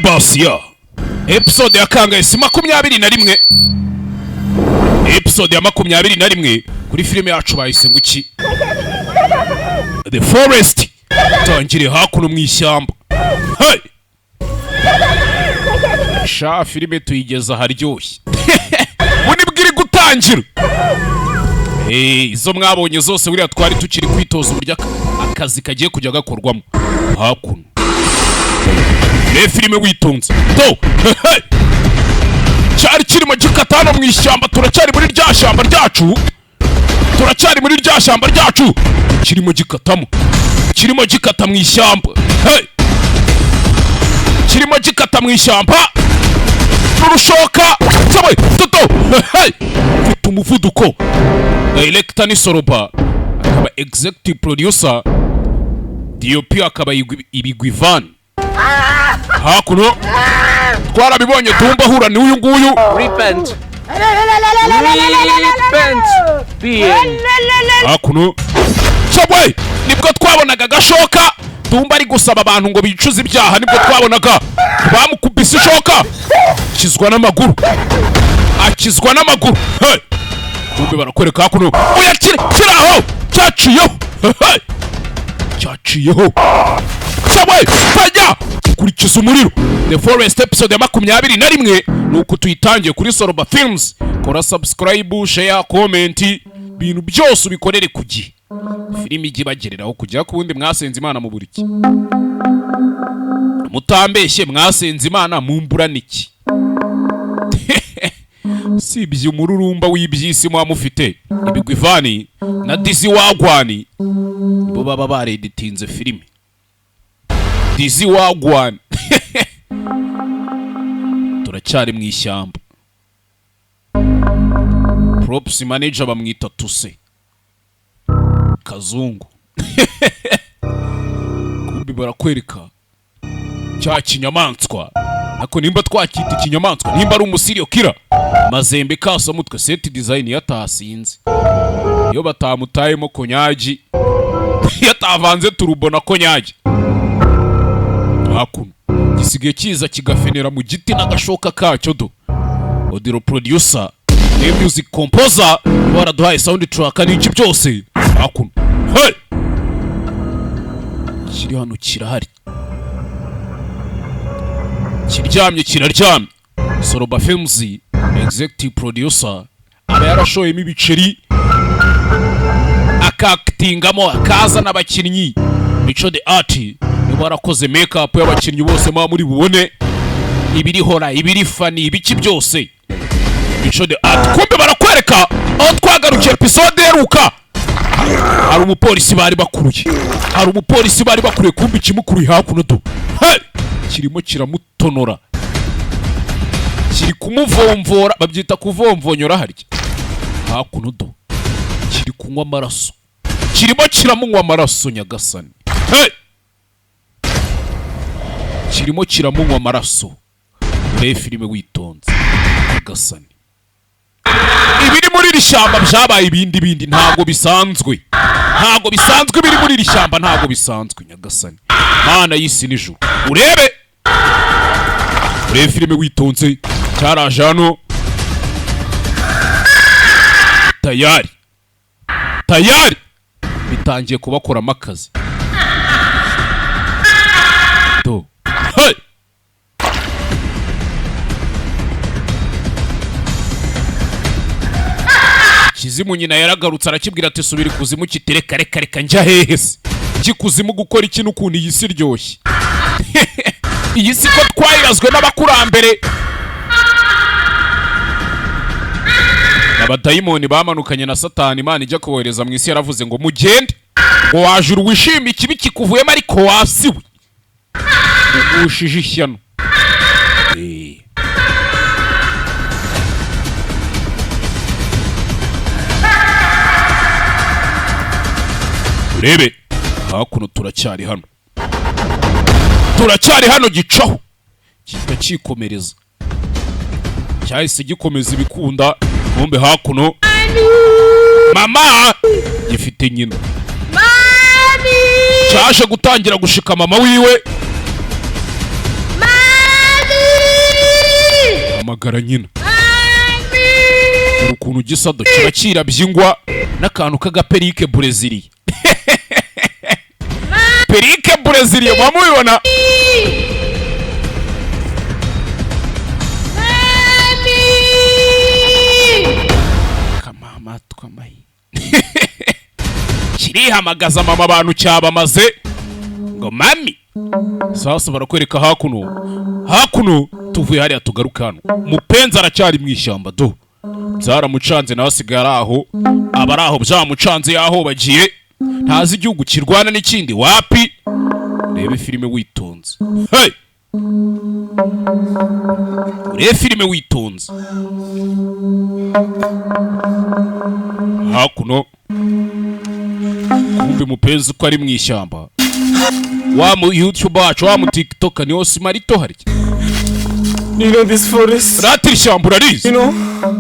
Basiya episode ya kangahe si 21 episode ya 21 kuri filime yacu bahise ngo iki The Forest tangire hakuno mu ishyamba. Hey sha filime tuyigeza haryoshye buni bwiri gutangira izo mwabonye zose buriya twari tukiri kwitoza uburyo akazi kagiye kujya gakorwamo hakuno filime witonze to cyari kirimo gikatano mu ishyamba. Turacyari muri rya shyamba ryacu kirimo gikata mu ishyamba. Kirimo gikata mu ishyamba n'urushoka sawe toto mfite umuvuduko. Director ni Soroba akaba executive producer, DOP akaba Ibigwi Van. Hakuno twarabibonye tumba hura ni uyu nguyu repent hakuno sawe nibwo twabonaga gashoka tumba ari gusaba abantu ngo bicuze ibyaha. Nibwo twabonaga bamukubise ishoka akizwa n'amaguru. Kumbe barakwereka hakuno oya kiraho cyaciyeho sawe fanya kurikiza umuriro. The Forest episode ya 21 nuko tuyitangiye kuri Soroba Films. Kora subscribe, share, comment, bintu byose ubikorere kugihe filime igibagereraho kujya kubundi mwasenze Imana mu buriki mutambeshye mwasenze Imana mumburaniki sibye umururumba w'ibyisi mwa mufite Ibigwi Vani na Dizzy Wagwani bo baba bareditinze filime Dizzy Wagwani. Turacyari mu ishyamba. Props manager bamwita Tuse Kazungu. Kumbi barakwereka cya kinyamanswa nako nimba twakita ikinyamaswa nimba ari umusiriyo kira mazembe kasa mutwe set design yatasinze iyo batamutayemo konyaji yatavanze turubona konyaji hakuno gisigaye kiza kigafenera mu giti n'agashoka kacyo do. Audio producer music composer baraduhaye soundtrack n'iki byose hakuno. Hey kiri hano kirahari kiraryamye. Soroba Films executive producer aba yarashoyemo ibiceri akaktingamo akaza n'abakinnyi Mico the Art barakoze makeup y'abakinnyi bose mwa muri bubone ibiri hora ibiri fani ibiki byose Mico the Art. Kumbe barakwereka aho twagarukiye episode yeruka hari umupolisi bari bakuruye kumbe kimukuruye hakuno do. Hey kirimo kiramutonora kiri kumuvomvora babyita kuvomvonyora harya hakuno do. Kiri kunywa amaraso kirimo kiramunywa amaraso nyagasani. Hey kirimo kiramunywa amaraso. Filime witonze nyagasani. Ibiri muri iri shyamba byabaye ibindi ntago bisanzwe biri muri iri shyamba ntago bisanzwe nyagasani. Mana y'isi n'ijuru urebe filime witonze cyaraje hano tayari bitangiye kubakora amakazi do. Hey Kizimu nyina yaragarutse arakibwira ati subira kuzimu kitereka njya hehe se kikuzimu gukora ikintu ukundi iyi si ryoshye. Iyi si ko twayirazwe n'abakurambere abadayimoni bamanukanye na Satani. Imana ijya kubohereza mu isi yaravuze ngo mugende ngo wajuru wishime ikibi kikuvuyemo ariko wasiwe ugushije ishyano. Urebe hakuno turacyari hano gicaho kikomereza cyahise gikomeza ibikunda. Kumbe hakuno mama gifite nyina cyaje gutangira gushika mama wiwe ahamagara nyina. Ukuntu gisado kiba kirabyingwa n'akantu k'agaperike Breziliya. Perike Breziliya bamubibona. Kamama twamayi. Kirihamagaza mama abantu cyabamaze ngo mami. Sasa barakwereka hakuno tuvuye hariya tugaruka hano. Mupenzi aracyari mu ishyamba do. Zaramucanze nawe asigara aho, abari aho byamucanze yaho bagiye, ntazi igihugu kirwana n'ikindi wapi. Rebe filime witonze. Hey! Rebe filime witonze. Hakuno kumbe mupenzi ko ari mu ishyamba. Wa mu YouTube wacu, wa mu TikTok ni hose marito hari. You know this forest? Ratiri ishyamba urarizi.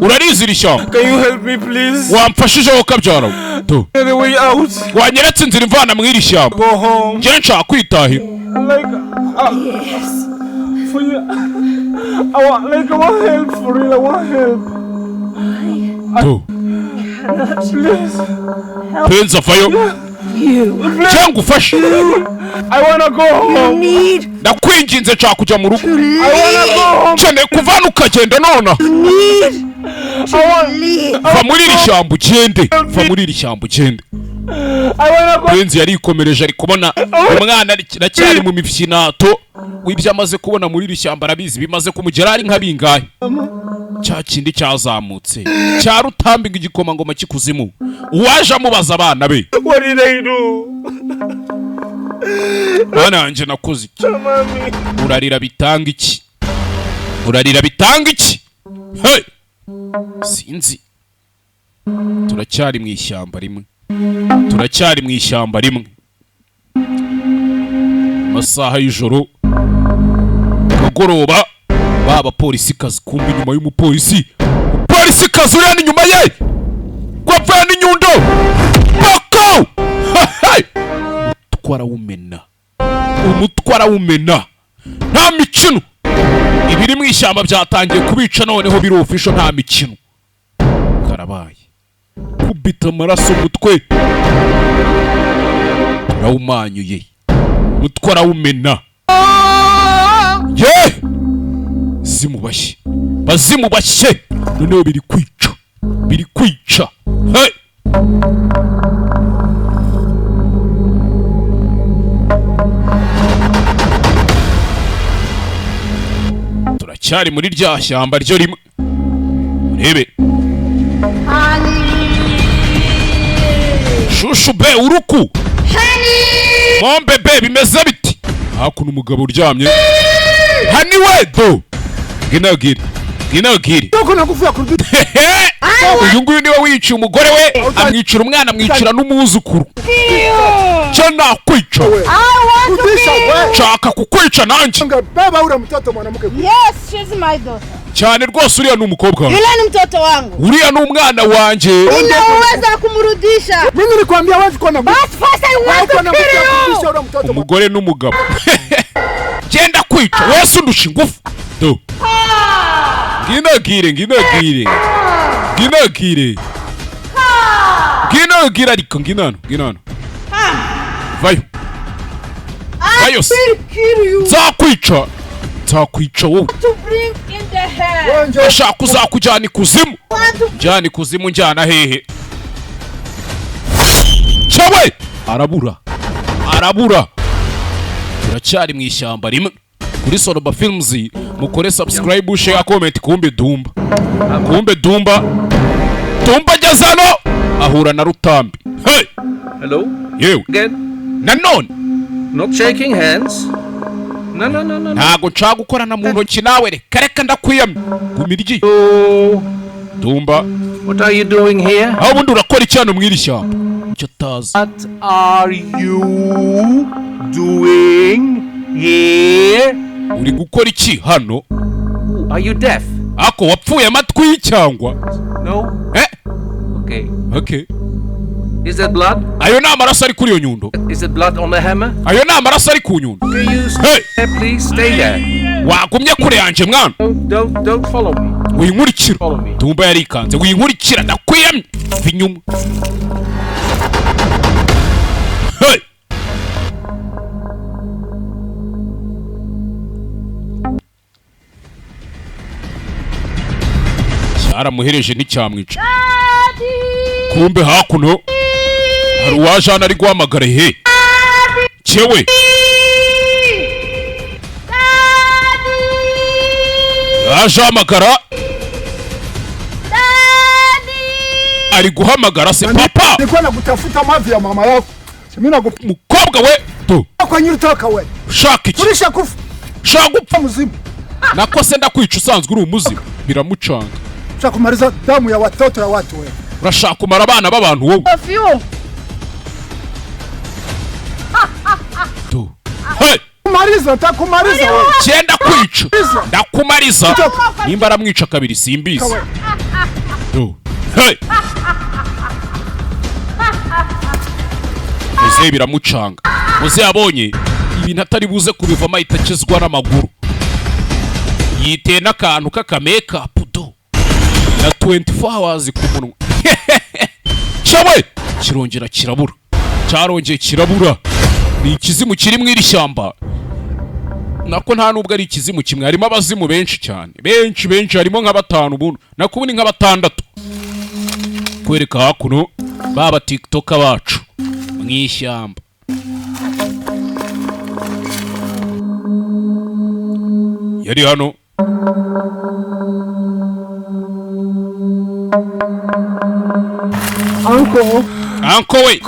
Urarizi iri shyamba. Can you help me please? Wamfashije wo kabyara. Do. The way out. Wanyeretse inzira imvana mu iri shyamba. Go home. Je nshaka kwitahira. Like yes. For you. I want help for real. I want help. Do. Please. Penza fayo. Jangu fashi. I wanna go home. Ndakwinginze nshaka kujya mu rugo. I wanna go home. Cyane kuvana ukagenda nona. Va muri iri shyamba ugende. Va muri iri shyamba ugende. Penzi yarikomereje ari kubona umwana aracyari mu mifyinato w'ibyo amaze kubona muri iri shyamba arabizi bimaze kumugera ari nka bingahe. Cya kindi cyazamutse cya rutambinga igikomangoma kikuzimu uwaje amubaza abana be. What did I do? Bana anje nakoze iki? Urarira bitanga iki? Urarira bitanga iki? Hey! Sinzi. Turacyari mu ishyamba rimwe. Turacyari mu ishyamba rimwe. Masaha y'ijoro. Kagoroba. Baba polisi kazi kumbi nyuma y'umupolisi. Polisi kazi uri nyuma ye. Kwapfa n'inyundo. Poko! Hey! Umutwara wumena. Nta mikino. Ibiri mu ishyamba byatangiye kubica noneho biri official nta mikino. Karabaye. Kubita amaraso mutwe. Rawumanyuye. Mutwara wumena. Ye! Zimubashye. Bazimubashye. Noneho biri kwica. Biri kwica. Hey! Turacyari muri rya shyamba ryo rimwe. Urebe. Shushu be uruku. Mombe be bimeze biti. Hakuno umugabo uryamye. Hani wedo. Ginagiri. Toko nakuvuya ku biti. Uyu nguyu niwe wiciye umugore we, amwicira umwana, amwicira n'umuzukuru. Cyana kwica. Chaka kukwica nanjye. Baba ura mtoto mwanamke. Yes, she's my daughter. Cyane rwose uriya ni umukobwa. Yule ni mtoto wangu. Uriya ni umwana wanje. Ninaweza kumrudisha. Mimi nilikwambia wazi kwa na. But first I want to kill you. Umugore n'umugabo. Genda kwica. Wese undusha ingufu. Do. Ginagire. Ariko nginano. Vayo. Nzakwica wowe. To bring in the head. Ashaka kuzakujyana ikuzimu. Njyana ikuzimu njyana hehe. Chawe! Arabura. Turacyari mu ishyamba rimwe. Kuri Soroba Films mukore subscribe, share, comment. Kumbe Dumba jazano ahura na Rutambi. Hey! Hello? Yewe. Again? Nanone. Not shaking hands. No. Ntago nshaka gukorana mu ntoki nawe reka ndakwiyamye. Gumiryi. Dumba. What are you doing here? Aho bundi urakora icyano mwiri shyamba. Icyo tazi. What are you doing here? Uri gukora iki hano? Are you deaf? Ako wapfuye amatwi cyangwa? No. Okay. Is that blood? Ayo ni amaraso ari kuri iyo nyundo. Is it blood on the hammer? Ayo ni amaraso ari ku nyundo. Can you stay there, please? Stay there. Wagumye kure yanje mwana. Don't follow me. winkurikira. Tumba yarikanze, winkurikira ndakwiyamye inyuma. Hey! Cyaramuhereje nticyamwica. Kumbe hakuno hari uwajana ari guhamagara he. Cyewe yaje hamagara, ari guhamagara se papa. Niko nakutafuta mavi ya mama yako. Mimi mukobwa we tu kwa nyiri toka we. Shaka iki? Turisha kufa. Shaka gupfa muzima. Nako se ndakwica usanzwe uri umuzima. Biramucanga. Shaka kumaliza damu ya watoto ya watu we. Urashaka kumara abana b'abantu wowe. Tu. Hey! Kumaliza ntakumaliza we. Cyenda kwica. Ndakumariza. Nimba aramwica kabiri simbizi. Tu. Hey! Muze biramucanga. Muze yabonye ibintu atari buze kubivamo ahita akizwa n'amaguru. Yiteye n'akantu k'akamake-up do. Na 24 hours ku munwa. Cyawe kirongera kirabura. Cyarongeye kirabura. Ni ikizimu kiri mu iri shyamba. Nako nta nubwo ari ikizimu kimwe, harimo abazimu benshi cyane. Benshi harimo nka 5 buno. Nako ni nka 6. Kwereka hakuno baba TikToker bacu mu ishyamba. Yari hano. Uncle we.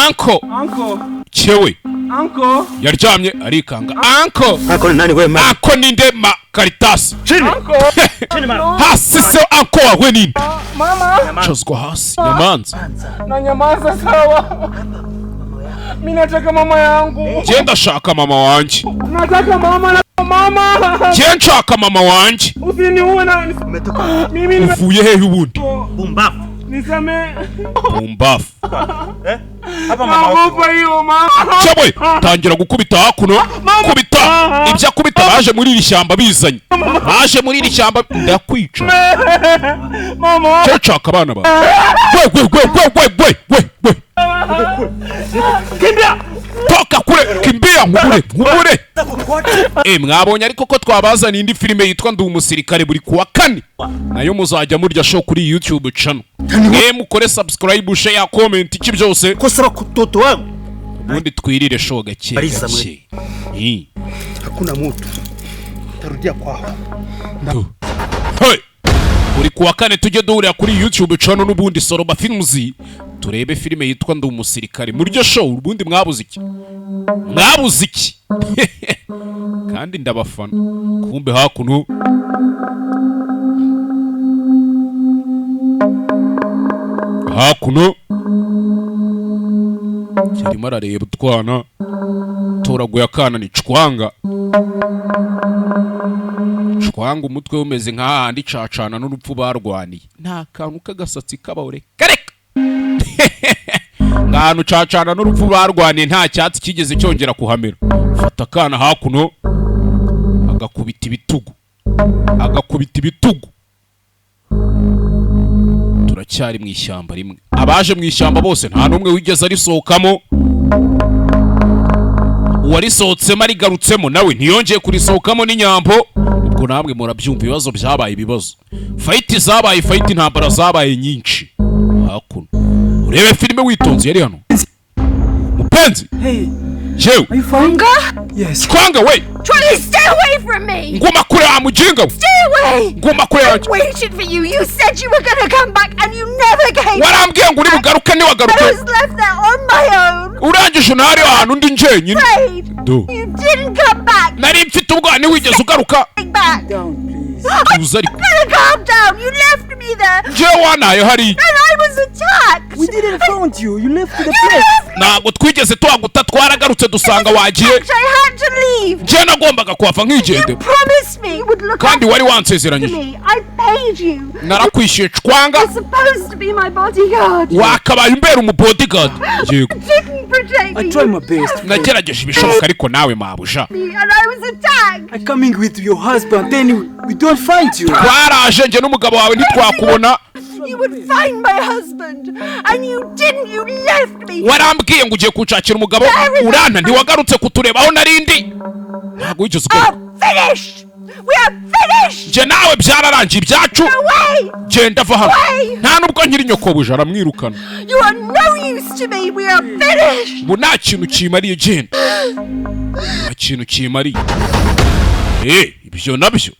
Uncle. Cyewe. Uncle. Yaryamye arikanga. Uncle nani we ma? Uncle ninde ma Caritas. Uncle. Hasi se uncle wawe ninde? Mama. Chozwa hasi. Nyamanza. Na nyamaza sawa. Mimi nataka mama yangu. Genda shaka mama wanje. Nataka mama na mama. Genda shaka mama wanje. Usiniue na mimi uvuye hehe ubundi? Bumbafu. Niseme. Bumbafu. Hapa mama wako hiyo mama. Cyawe tangira gukubita hakuno. Kubita. Ibyo akubita baje muri iri shyamba bizanye. Baje muri iri shyamba ndakwica. Mama. Cyaka abana ba. We. Kimbia. Toka kure kimbia nkubure. Mwabonye ariko ko twabazana indi filime yitwa Ndi umusirikare buri kuwa 4. Nayo muzajya murya show kuri YouTube channel. Mukore subscribe, share, comment iki byose. Kosora kutoto wangu. Ubundi twirire show gake. Hakuna mtu. Tarudia kwao. Hey! Buri kuwa 4 tujye duhurira kuri YouTube channel n'ubundi Soroba Films. Turebe filime yitwa Ndi umusirikare. Muryo show ubundi mwabuze iki? Kandi ndabafana. Kumbe hakuno kirimo arareba utwana toraguye akana ni Cwanga umutwe umeze nk'ahandi cacana n'urupfu barwaniye. Nta kantu k'agasatsi kabawure kareka. Ngano cacana n'urupfu barwaniye nta cyatsi kigeze cyongera kuhamera. Fata akana hakuno agakubita ibitugu. Turacyari mu ishyamba rimwe. Abaje mu ishyamba bose nta numwe wigeze arisohokamo. Uwarisohotsemo arigarutsemo nawe ntiyongeye kurisohokamo n'inyambo. Ubwo namwe murabyumva ibibazo byabaye ibibazo. Fight zabaye, fight intambara zabaye nyinshi. Hakuno urebe filime witonze yari hano. Mupenzi. Hey. Jew. Are you fine? Yes. Cwanga we. Charlie, stay away from me! Ngoma kure amujinga. Stay away! Ngoma kure. I waited for you. You said you were gonna come back and you never came. Warambwiye ngo uri bugaruke ni wagaruke. I was left there on my own. Urangije ntari ahantu ndi njenyine. You didn't come back. Nari mfite ubwo ni wigeze ugaruka. Back. Down, please. Calm down. You left me there. Je wanayo hari. And I was attacked. We didn't find you. You left the place. Ntabwo twigeze twaguta twaragarutse dusanga wagiye. I had to leave. Je nagombaga kuhava nkigende. You promised promised me you would look kandi wari after wansezeranyije me. I paid you. narakwishyuye cwanga You're supposed to be my bodyguard. wakabaye umbera umubodyguard yego I didn't protect me. I try my best. nagerageje ibishoboka ariko nawe mabuja And I was attacked. I coming with your husband, then we don't find you. twaraje njye n'umugabo wawe ntitwakubona You would find my husband, and you didn't. You left me. warambwiye ngo ugiye kunshakira umugabo uranta ntiwagarutse kuturebaho narindi ntabwo wigeze ugenda Finished. We are finished. njye nawe byararangiye ibyacu Away. genda va hano nta nubwo nkiri nyokobuja aramwirukana You are no use to me. We are finished. ubu nta kintu kimariye genda nta kintu kimariye ibyo nabyo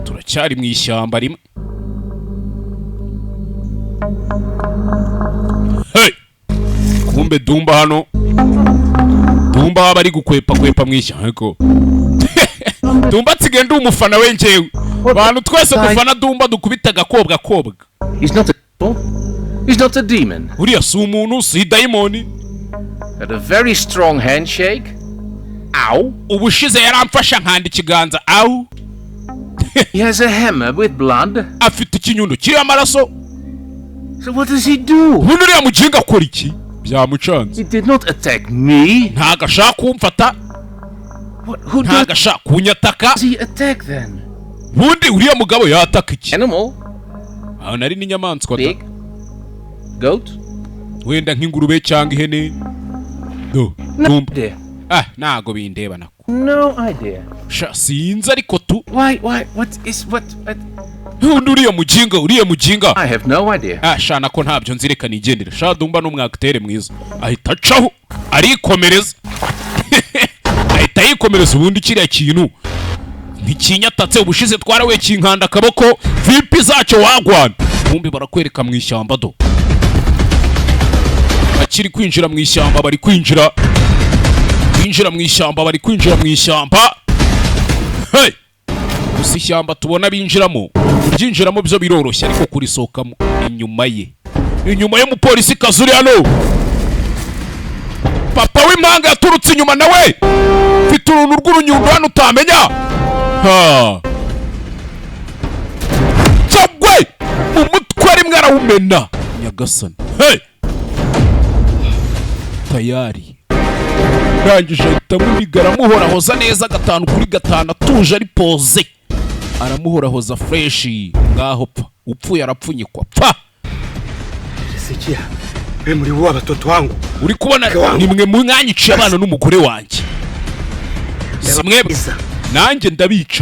turacyari mu ishyamba rimwe hey kumbe dumba hano dumba waba ari gukwepa mu ishyamba ariko dumba nsigaye ndi umufana we njyewe abantu twese dufana dumba dukubita agakobwa kobwa He's not a devil. He's not a demon. uriya si umuntu si dayimoni Had a very strong handshake. Ow. ubushize yaramfasha nkanda ikiganza awu He has a hammer with blood. afite ikinyundo kiriho amaraso So what does he do? ubundi uriya muginga akora iki byamucanze He did not attack me. ntago ashaka kumfata Who ntago ashaka kunyataka does he attack then? ubundi uriya mugabo yataka iki Animal? aho nari n'inyamaswa Pig? Goat? wenda nk'ingurube cyangwa ihene do No dumba idea. ntago bindeba nako No idea. sha sinzi ariko tu Why? What? ubundi uriya muginga I have no idea. sha nako ntabyo nzireka nigendera sha dumba n'umwakitere mwiza ahita acaho arikomereza ahita yikomereza ubundi kiriya kintu ntikinyatatse ubushize twarawe kinkanda akaboko vipi zacyo wagwana ubundi barakwereka mu ishyamba do akiri kwinjira mu ishyamba bari kwinjira mu ishyamba hey gusa ishyamba tubona binjiramo kuryinjiramo byo biroroshye ariko kurisohokamo inyuma y'umupolisi kazi uri hano papa w'impanga yaturutse inyuma nawe mfite uruntu rw'urunyundo hano utamenya cyagwe umutwe rimwe arawumena nyagasani hey tayari rangije ahita amuhiga aramuhorahoza neza 5-kuri-5 atuje ari poze aramuhorahoza freshi ngaho pfa upfuye arapfunyikwa pfa Sikia, we muri wo abatoto wangu. uri kubona nimwe mwanyiciye abana n'umugore wanjye simwebwe nanjye ndabica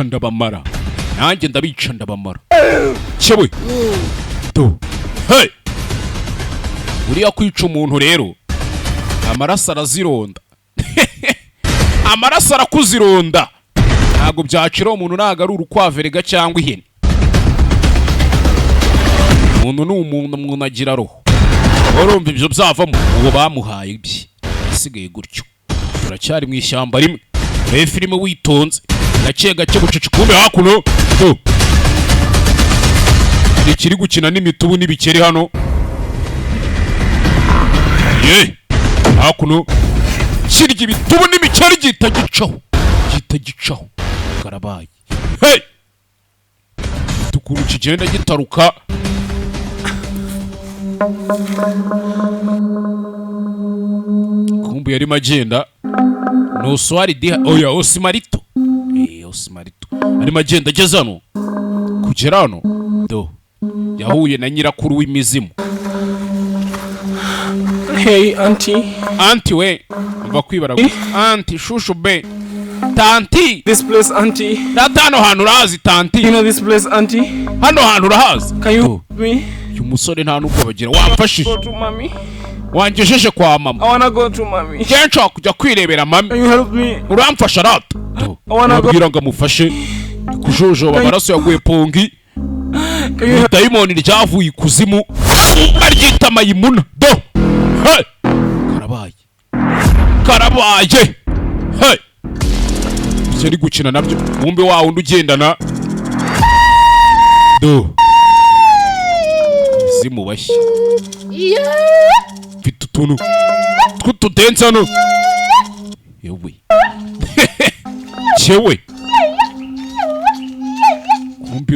ndabamara cyewe do hey uriya kwica umuntu rero amaraso arazironda amaraso arakuzironda ntabwo byacira umuntu ntago ari urukwaverega cyangwa ihene umuntu ni umuntu agira roho urumva ibyo byavamo uwo bamuhaye ibye isigaye gutyo turacyari mu ishyamba rimwe urebe filime witonze gake bucece kumbe hakuno hari ikiri gukina n'imitubu n'ibikeri hano hakuno kirya ibitubu n'imikeri gihita gicaho karabaye hey ukuntu kigenda gitaruka kumbe yari magenda no swari diha oya osimarito ari magenda ageze hano kugera hano do yahuye na nyirakuru w'imizimu. Hey, auntie. Auntie we, mva kwibara. Auntie shushu be. Tanti. This place, auntie. Data hano hantu urahazi tanti. You know this place, auntie? Hano hantu urahazi. Can you help me? Uyu musore nta nuko bagira. Wamfashije. Go to mommy. Wangejeje kwa mama. I wanna go to mommy. Kenshi kujya kwirebera mami. Can you help me? Uramfasha rata. I wanna go. Nabwira ngo amufashe. Kujojoba amaraso yaguye pongi. Can you help? Dayimoni ryavuye ikuzimu. Aryita mayimuna. Do. Hey. Karabaye. Hey. Seri gukina nabyo. Wumbe wa wundi ugendana. Do. Zimu bashye. Mfite utuntu tw'utudense hano. Yewe. Cyewe.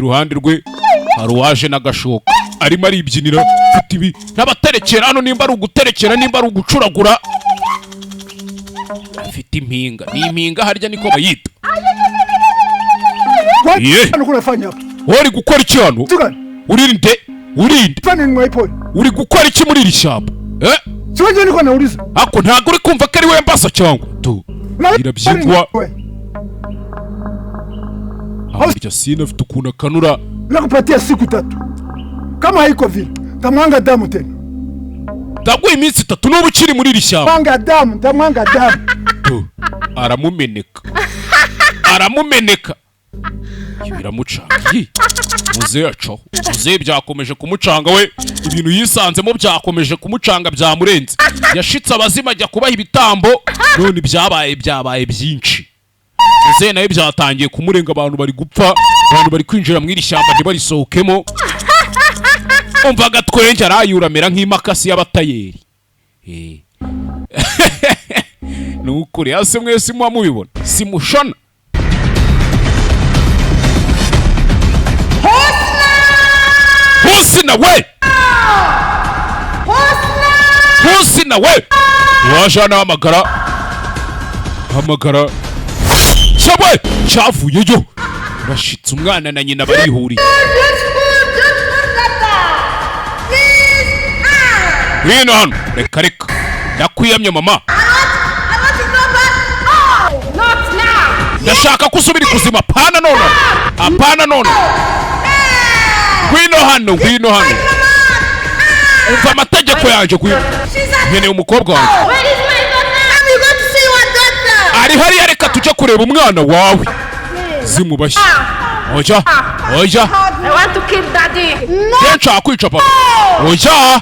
iruhande rwe hari uwaje n'agashoka arimo aribyinira ufite ibi n'abaterekera hano, nimba ari uguterekera nimba ari ugucuragura, afite impinga. Ni impinga harya niko bayita. Hano kunafanya hapa? Uri gukora iki hano? Urinde Fanya ni mwaipoli. uri gukora iki muri iri shyamba? Siwaje niko nauliza. Ako ntago uri kumva ko ari we mbasa cyangwa tu irabyigwa. Burya sina afite ukuntu akanura. Nakupatia siku 3. Kama haiko vile tamwanga damu tena. Ndaguha iminsi 3 n'ubu ukiri muri iri shyamba. Tamwanga damu. Aramumeneka. Biramucangiye. Muzehe acaho. Muzehe byakomeje kumucanga we. Ibintu yisanzemo byakomeje kumucanga byamurenze. Yashitse abazima ajya kubaha ibitambo, none byabaye byinshi. Muzehe nawe byatangiye kumurenga, abantu bari gupfa, abantu bari kwinjira mu iri shyamba ntibarisohokemo. Umva gatwenge arayuramera nk'imakasi y'abatayeri. Nukuri hasi mwese muba mubibona simushona. Husna we! Husna we! Wajana hamagara Chabwe! Cyavuyeyo! Urashitse umwana na nyina barihuriye. Ngwino hano, reka ndakwiyamye mama. Ndashaka ko usubira kuzima. Apana none. Ngwino hano. Umva amategeko yanjye nkeneye umukobwa wanjye. Ari hariya, reka tujye kureba umwana wawe. Zimubashye. Oja. I want to kill daddy. No. Nshaka kwica papa. Oja.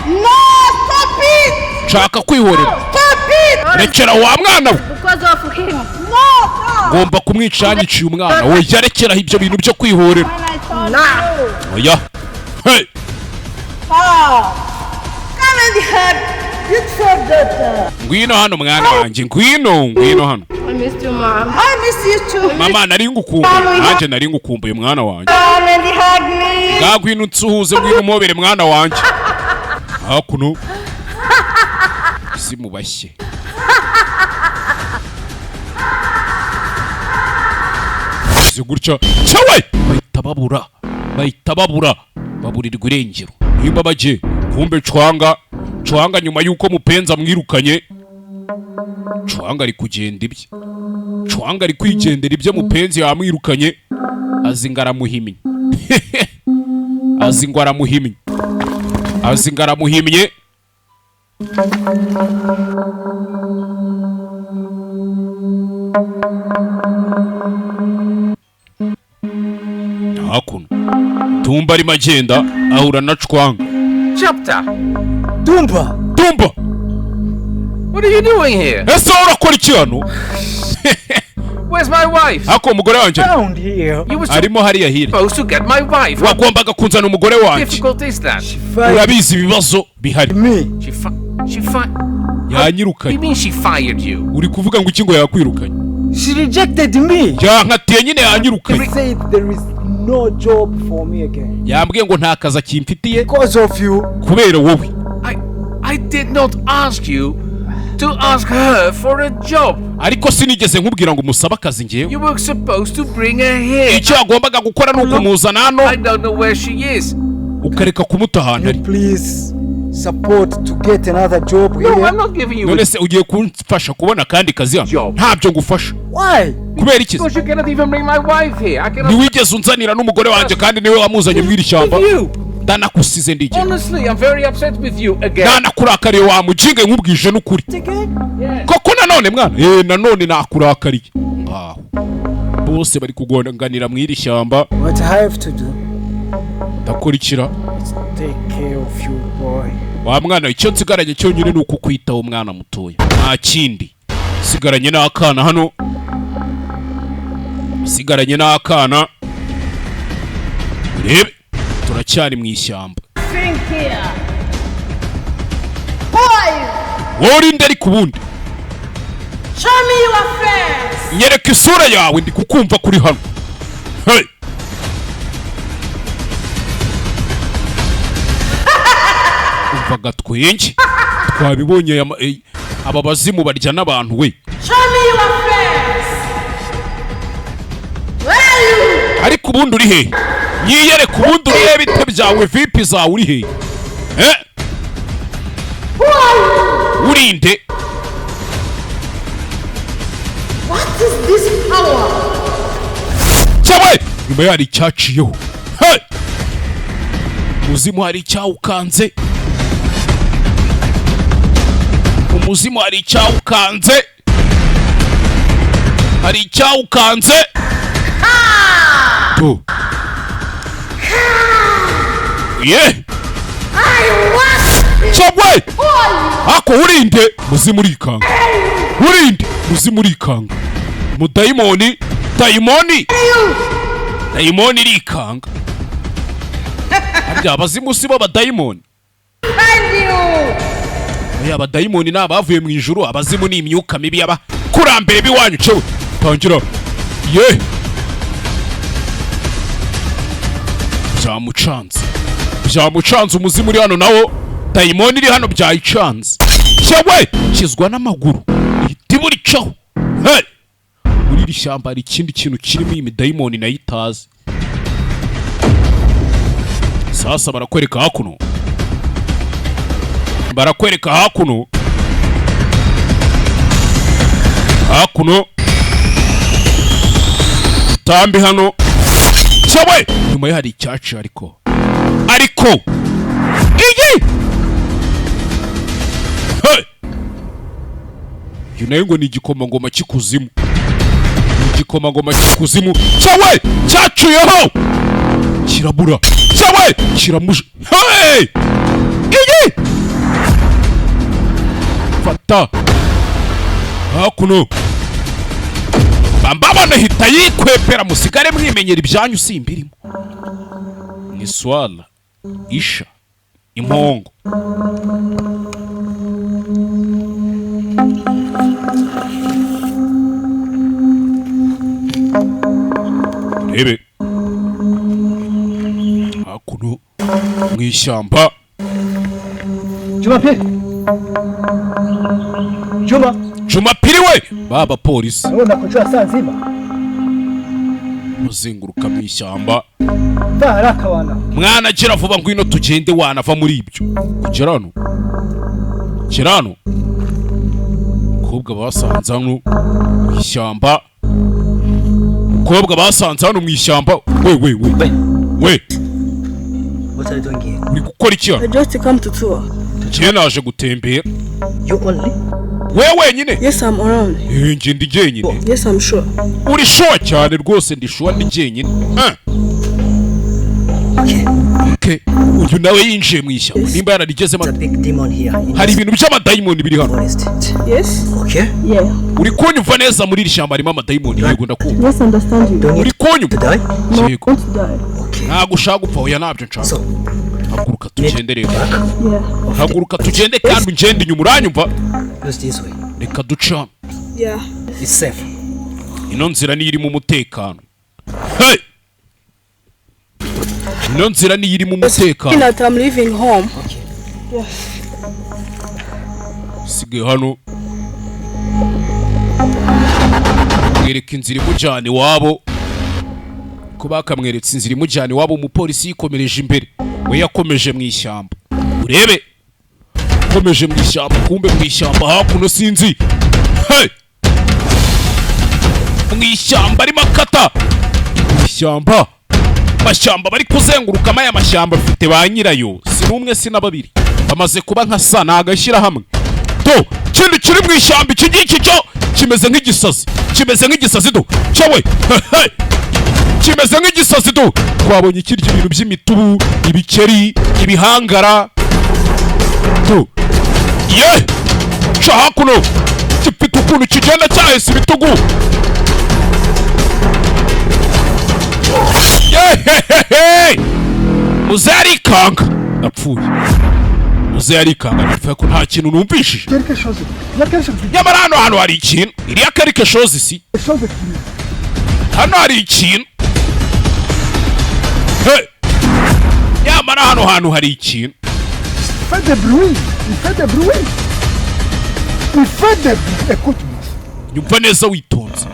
No, stop it. Nshaka kwihorera. Stop it. Rekera wa mwana we. Because of him. No. Ngomba kumwica yanyiciye umwana. Oya, rekeraho ibyo bintu byo kwihorera. Oya. Hey. Come and hug. You said that. Ngwino hano mwana wanjye. Ngwino hano. I missed you, Mom. I miss you too. Mama nari ngukumbuye. Nanjye nari ngukumbuye mwana wanjye. Come and hug me. Ngwino nsuhuze, ngwino umobere mwana wanjye. Hakuno. Simubashye. Gutya cyawe bahita babura baburirwa irengero. Nimba baje kumbe cwanga nyuma yuko mupenza mwirukanye, cwanga ari kugenda ibye, cwanga ari kwigendera ibyo mupenzi yamwirukanye. Azingara muhimye. Hakuno Dumba arimo agenda ahura na cwanga. Chapter. Dumba. What are you doing here? Ese urakora iki hano? Where's my wife? Ako umugore wanjye Around here. You were arimo hariya hirya. supposed to get my wife. What Wagombaga kunzana umugore wanjye. difficult is that? Urabizi ibibazo bihari. Me. She fired. What do you Yanyirukanye. mean she fired you? Uri kuvuga ngo iki ngo yakwirukanye? She rejected me. Yankatiye nyine yanyirukanye. Said there is no job for me again. Yambwiye ngo nta kazi akimfitiye Because of you. kubera wowe. I did not ask you to ask her for a job. Ariko sinigeze nkubwira ngo musabe akazi ngewe. You were supposed to bring her here. Icyo yagombaga gukora ni ukumuzana hano. I don't know where she is. Ukareka kumuta ahantu ari. Please support to get another job here. No, I'm not giving you None se ugiye kumfasha kubona kandi kazi hano? Job. Ntabyo ngufasha. Why? Kubera iki? Because you cannot even bring my wife here. I cannot. Ntiwigeze unzanira n'umugore wanjye kandi niwe wamuzanye mw'iri shyamba. You. Ndanakusize ndigera. Honestly, I'm very upset with you again. Ndanakurakariye wa mujinga nkubwije n'ukuri. Koko nanone mwana? Nanone nakurakariye. Bose bari kugonganira mw'iri shyamba. What I have to do? Ndakurikira. Take care of you, boy. Wa mwana, icyo nsigaranye cyonyine ni ukukwitaho mwana mutoya. Nta kindi. Sigaranye n'akana hano. Sigaranye n'akana. Rebe, turacyari mu ishyamba. Drink here. Boy! Wowe inde ari kubundi? Show me your face. Nyereka isura yawe ndi kukumva kuri hano. Hey! gatwenge twabibonye aba bazimu barya n'abantu we. Ariko ubundi uri he? Nyiyere ku bundi uri he bite byawe vipi zawe uri he? Urinde. What is this power? Cyawe nyuma yari icyaciyeho. Umuzimu hari icyawukanze. Umuzimu hari icyawukanze. Hari icyawukanze. To. Ye. Cyawe. Ako urinde muzimu urikanga. Urinde muzimu urikanga. Mudayimoni, dayimoni irikanga. Harya abazimu si bo badayimoni. Oya abadayimoni ni abavuye mu ijuru, abazimu ni imyuka mibi y'abakurambere biwanyu. Cewe tangira. Ye. Byamucanze umuzimu uri hano nawo dayimoni iri hano byayicanze. Cewe kizwa n'amaguru ihita iricaho. Muri iri shyamba hari ikindi kintu kirimo iyi dayimoni nayo itazi. Sasa barakwereka hakuno. Hakuno. Tambi hano. Cyawe nyuma hari icyacu ariko. Iyi. Yunaye ngo ni igikomangoma cy'ikuzimu. Cyawe cyacuyeho. Kirabura. Cyawe kiramuje. Iyi. Fata. Hakuno. Bambabana hita yikwepera musigare mwimenyera ibyanyu simbirimo. Ni swala. Isha. Impongo. Rebe. Hakuno. Mwishyamba. Juma piriwe baba polisi. Naona kuchua saa nzima. Muzenguruka mu ishyamba. Haraka wana. Mwana gira vuba ngwino tugende wanava muri ibyo. Kirano. Kobwa basanze hano mu ishyamba. We. What are you doing here? Uri gukora iki? I just come to tour. Ngiye naje gutembera. You only? Wewe nyine? Yes, I'm around. Nje ndi jyenyine. Yes, I'm sure. Uri sure cyane rwose ndi sure ndi jyenyine. Okay. Uyu nawe yinjiye mu ishyamba. Nimba yararigezemo. There's a big demon here. Hari ibintu by'amadayimoni biri hano. Yes? Okay. Yeah. Uri kunyumva neza muri iri shyamba harimo amadayimoni yego ndakumva. Yes, understand you. Uri kunyumva? To die? No, Yego. want to die. Ntabwo ushaka gupfa oya nabyo nshaka. So, Haguruka tugende rero. Yeah. Haguruka tugende kandi ngende inyuma uranyumva. use this way. Reka duca. Yeah. It's safe. Ino nzira ni irimo umutekano. Ino nzira ni irimo umutekano. That I'm leaving home. Yes. Sige hano. Mwereka inzira imujyana iwabo. Ko bakamweretse inzira imujyana iwabo umupolisi yikomereje imbere. We yakomeje mu ishyamba. Urebe. Komeje mu ishyamba kumbe mu ishyamba hakuno sinzi. Mu ishyamba arimo akata. Ishyamba. Amashyamba bari kuzenguruka aya mashyamba afite ba nyirayo. Si n'umwe si na babiri. Bamaze kuba nka sana agashyira hamwe. To kintu kiri mu ishyamba iki ngiki cyo kimeze nk'igisazi do. Cyawe. Kimeze nk'igisazi do. Twabonye kirya ibintu by'imitubu, ibikeri, ibihangara. To. Ye! Hakuno. Gifite ukuntu kigenda cyahise ibitugu. Muze arikanga apfuye. Muze arikanga napfuye ko nta kintu numvishije. Nyamara hano hari ikintu. Iriya quelque chose si. Hano hari ikintu. Nyamara hano hari ikintu. fait des bruits. Il fait des bruits. Il fait des bruits. Écoute-moi. nyumva neza witonze.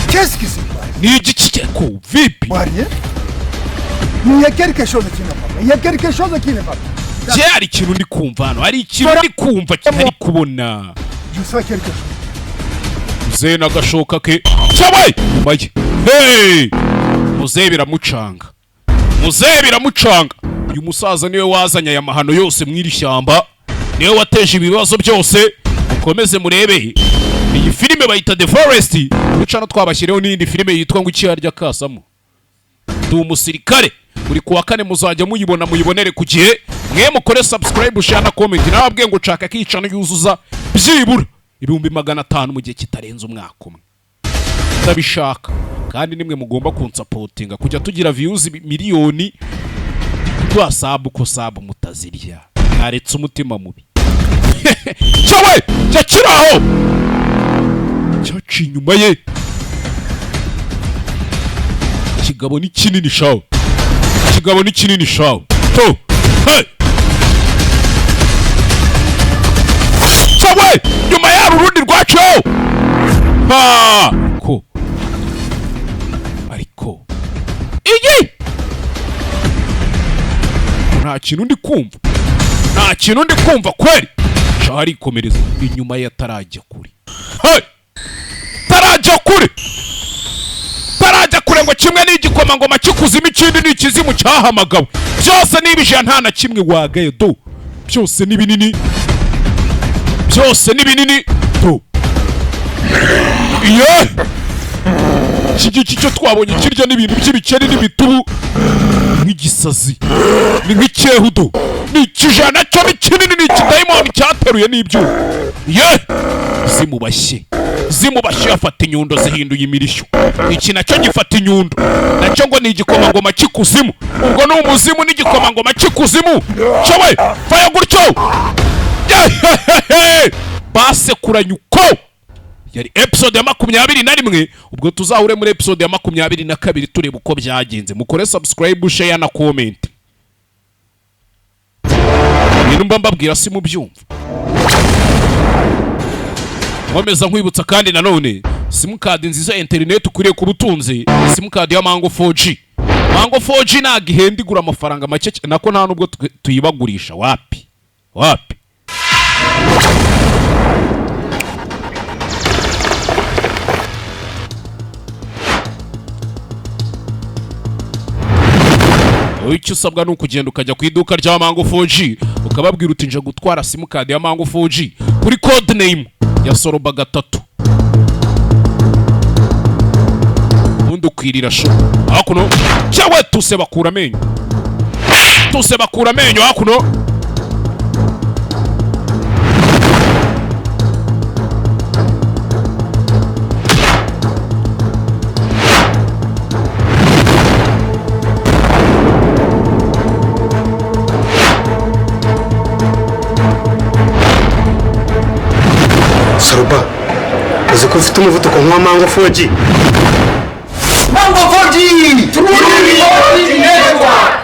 Qu'est-ce qui se passe? Ni igiki ko vipi? Rien. Mais il y a quelque chose qui ne va pas. Il y a quelque chose qui ne va pas. Hari ikintu ndi kumva hano, hari ikintu ndi kumva kitari kubona. Je sais quelque chose. Zena gashoka ke cyabaye maye. Hey! Muzehe biramucanga. Muzehe biramucanga. Uyu musaza niwe wazanya aya mahano yose mw'iri shyamba. Niwe wateje ibibazo byose. Mukomeze murebe. Iyi filime bayita The Forest. Ucana twabashyireho n'indi filime yitwa ngo Icyarya Kasamo. Ndi umusirikare. Uri kuwa kane muzajya muyibona muyibonere ku gihe. Mwe mukore subscribe share na comment. Nababwiye ngo nshaka kicana yuzuza byibura 500 mu gihe kitarenze umwaka umwe. Ndabishaka kandi nimwe mugomba kunsapotinga kujya tugira views miliyoni twasabu ko sabu mutazirya. Naretse umutima mubi. Cyawe cyakiraho. Cyaci nyuma ye. Kigabo ni kinini shawo. Kigabo ni kinini shawo. To. Hey. Cyawe nyuma ya rurundi rwacu. Ha. Ko. Ariko. Igi. Nta kintu ndi kumva. Nta kintu ndi kumva kweli. Shari komereza inyuma ya tarajya kuri. Hey! Tarajya kuri. Tarajya kure ngo kimwe n'igikoma ngoma kikuzima ikindi n'ikizimu cyahamagawe. Byose nibije nta na kimwe wagaye do. Byose ni binini. Byose ni binini do. Yeah! Iki cyo twabonye kirya n'ibintu by'ibikeri n'ibitubu nk'igisazi ni nk'icyehudo ni kijana cyo kinini ni kidayimoni cyateruye n'ibyuma ye zimubashye afata inyundo zihinduye imirishyo iki nacyo gifata inyundo nacyo ngo ni igikomangoma kikuzimu ubwo ni umuzimu n'igikomangoma kikuzimu cyowe faya gutyo basekuranye uko yari episode ya 21 ubwo tuzahure muri episode ya 22 tureba uko byagenze. Mukore subscribe share na comment. Ibintu mbabwira si mu byumva. Nkomeza nkwibutsa kandi nanone simukadi nziza internet ukuriye ku butunzi simukadi ya Mango 4G. Mango 4G nagihenda igura amafaranga make nako nta nubwo tuyibagurisha wapi. Icyo usabwa nuko ugenda ukajya ku iduka rya Mango 4G ukababwira uti nje gutwara simukadi ya Mango 4G kuri code name ya Soroba 3 ubundi ukwirira sho hakuno cyawe tuse bakura amenyo hakuno. Soroba, uzi ko ufite umuvuduko nka Mango 4G? Mango 4G! Turudi 4G network!